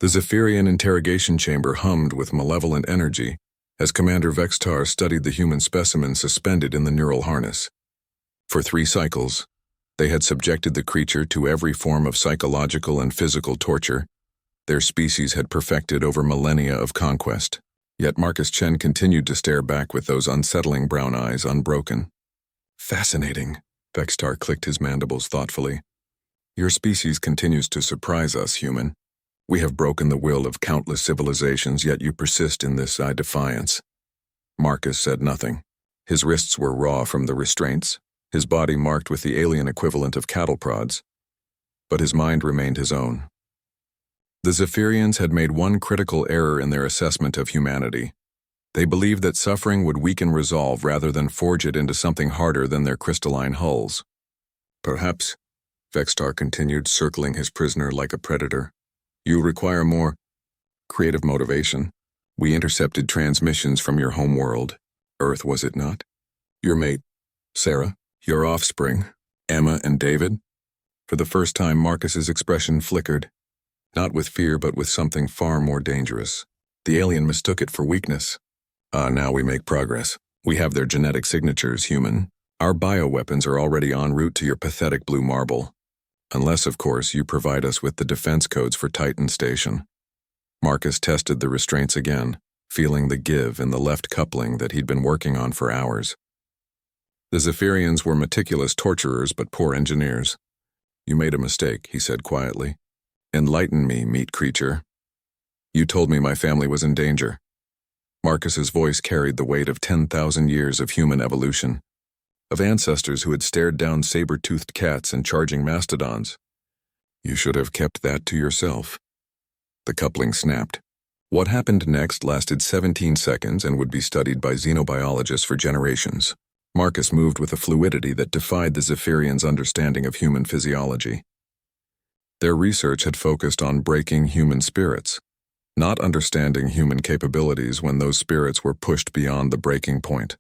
The Zephyrian interrogation chamber hummed with malevolent energy as Commander Vextar studied the human specimen suspended in the neural harness. For 3 cycles, they had subjected the creature to every form of psychological and physical torture their species had perfected over millennia of conquest. Yet Marcus Chen continued to stare back with those unsettling brown eyes unbroken. Fascinating, Vextar clicked his mandibles thoughtfully. Your species continues to surprise us, human. We have broken the will of countless civilizations, yet you persist in this defiance. Marcus said nothing. His wrists were raw from the restraints, his body marked with the alien equivalent of cattle prods. But his mind remained his own. The Zephyrians had made one critical error in their assessment of humanity. They believed that suffering would weaken resolve rather than forge it into something harder than their crystalline hulls. Perhaps, Vextar continued, circling his prisoner like a predator, you require more creative motivation. We intercepted transmissions from your home world, Earth, was it not? Your mate, Sarah, your offspring, Emma and David. For the first time, Marcus's expression flickered. Not with fear, but with something far more dangerous. The alien mistook it for weakness. Now we make progress. We have their genetic signatures, human. Our bioweapons are already en route to your pathetic blue marble. Unless, of course, you provide us with the defense codes for Titan Station. Marcus tested the restraints again, feeling the give in the left coupling that he'd been working on for hours. The Zephyrians were meticulous torturers but poor engineers. You made a mistake, he said quietly. Enlighten me, meat creature. You told me my family was in danger. Marcus's voice carried the weight of 10,000 years of human evolution, of ancestors who had stared down saber-toothed cats and charging mastodons. You should have kept that to yourself. The coupling snapped. What happened next lasted 17 seconds and would be studied by xenobiologists for generations. Marcus moved with a fluidity that defied the Zephyrians' understanding of human physiology. Their research had focused on breaking human spirits, not understanding human capabilities when those spirits were pushed beyond the breaking point.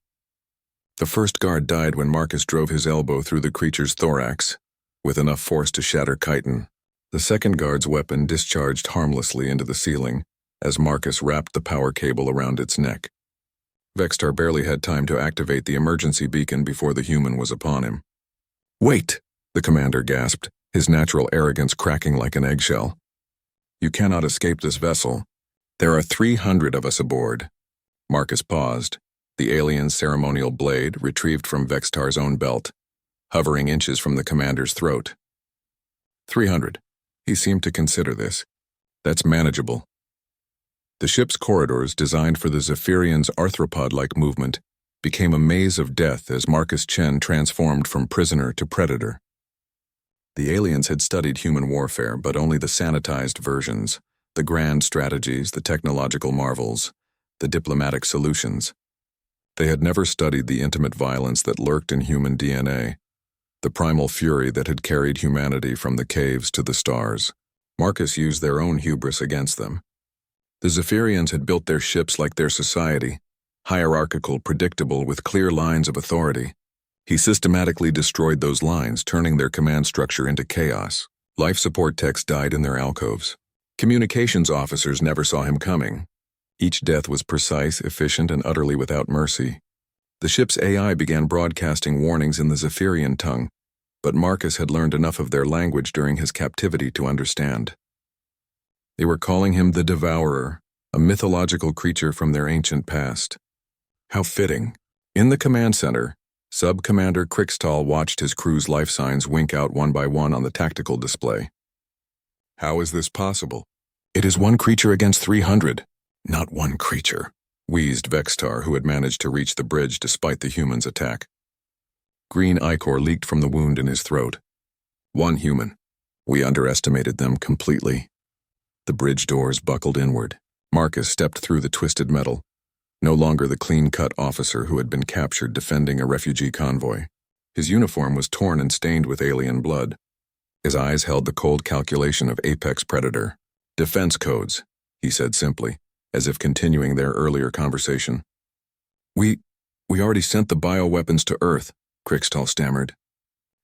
The first guard died when Marcus drove his elbow through the creature's thorax, with enough force to shatter chitin. The second guard's weapon discharged harmlessly into the ceiling as Marcus wrapped the power cable around its neck. Vextar barely had time to activate the emergency beacon before the human was upon him. Wait, the commander gasped, his natural arrogance cracking like an eggshell. You cannot escape this vessel. There are 300 of us aboard. Marcus paused, the alien's ceremonial blade, retrieved from Vextar's own belt, hovering inches from the commander's throat. 300. He seemed to consider this. That's manageable. The ship's corridors, designed for the Zephyrians' arthropod-like movement, became a maze of death as Marcus Chen transformed from prisoner to predator. The aliens had studied human warfare, but only the sanitized versions, the grand strategies, the technological marvels, the diplomatic solutions. They had never studied the intimate violence that lurked in human DNA, the primal fury that had carried humanity from the caves to the stars. Marcus used their own hubris against them. The Zephyrians had built their ships like their society, hierarchical, predictable, with clear lines of authority. He systematically destroyed those lines, turning their command structure into chaos. Life support techs died in their alcoves. Communications officers never saw him coming. Each death was precise, efficient, and utterly without mercy. The ship's AI began broadcasting warnings in the Zephyrian tongue, but Marcus had learned enough of their language during his captivity to understand. They were calling him the Devourer, a mythological creature from their ancient past. How fitting. In the command center, Sub-Commander Krickstall watched his crew's life signs wink out one by one on the tactical display. How is this possible? It is one creature against 300. Not one creature, wheezed Vextar, who had managed to reach the bridge despite the human's attack. Green ichor leaked from the wound in his throat. One human. We underestimated them completely. The bridge doors buckled inward. Marcus stepped through the twisted metal, no longer the clean-cut officer who had been captured defending a refugee convoy. His uniform was torn and stained with alien blood. His eyes held the cold calculation of apex predator. Defense codes, he said simply, as if continuing their earlier conversation. We already sent the bioweapons to Earth, Krickstall stammered.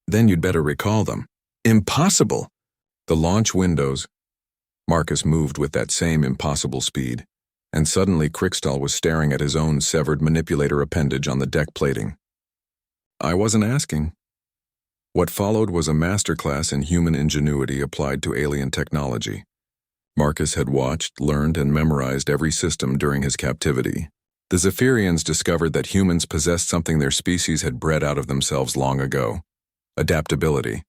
Then you'd better recall them. Impossible! The launch windows. Marcus moved with that same impossible speed, and suddenly Krikstal was staring at his own severed manipulator appendage on the deck plating. I wasn't asking. What followed was a masterclass in human ingenuity applied to alien technology. Marcus had watched, learned, and memorized every system during his captivity. The Zephyrians discovered that humans possessed something their species had bred out of themselves long ago: adaptability.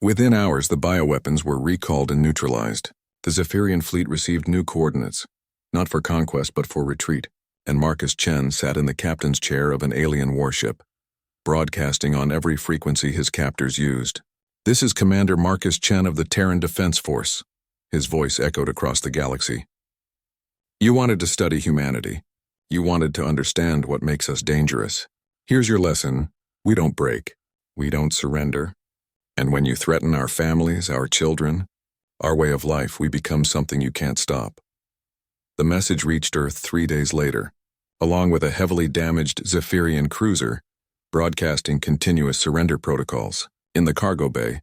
Within hours, the bioweapons were recalled and neutralized. The Zephyrian fleet received new coordinates, not for conquest but for retreat, and Marcus Chen sat in the captain's chair of an alien warship, broadcasting on every frequency his captors used. "This is Commander Marcus Chen of the Terran Defense Force," his voice echoed across the galaxy. "You wanted to study humanity. You wanted to understand what makes us dangerous. Here's your lesson. We don't break. We don't surrender. And when you threaten our families, our children, our way of life, we become something you can't stop." The message reached Earth 3 days later, along with a heavily damaged Zephyrian cruiser, broadcasting continuous surrender protocols. In the cargo bay,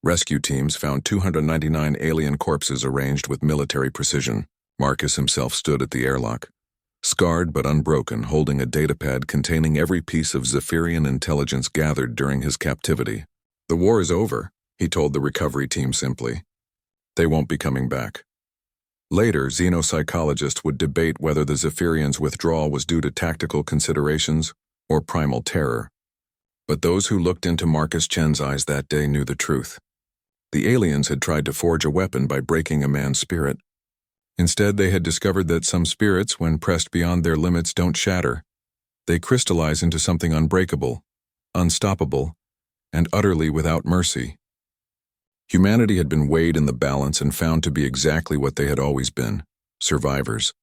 rescue teams found 299 alien corpses arranged with military precision. Marcus himself stood at the airlock, scarred but unbroken, holding a datapad containing every piece of Zephyrian intelligence gathered during his captivity. "The war is over," he told the recovery team simply. "They won't be coming back." Later, xenopsychologists would debate whether the Zephyrians' withdrawal was due to tactical considerations or primal terror. But those who looked into Marcus Chen's eyes that day knew the truth. The aliens had tried to forge a weapon by breaking a man's spirit. Instead, they had discovered that some spirits, when pressed beyond their limits, don't shatter. They crystallize into something unbreakable, unstoppable, and utterly without mercy. Humanity had been weighed in the balance and found to be exactly what they had always been: survivors.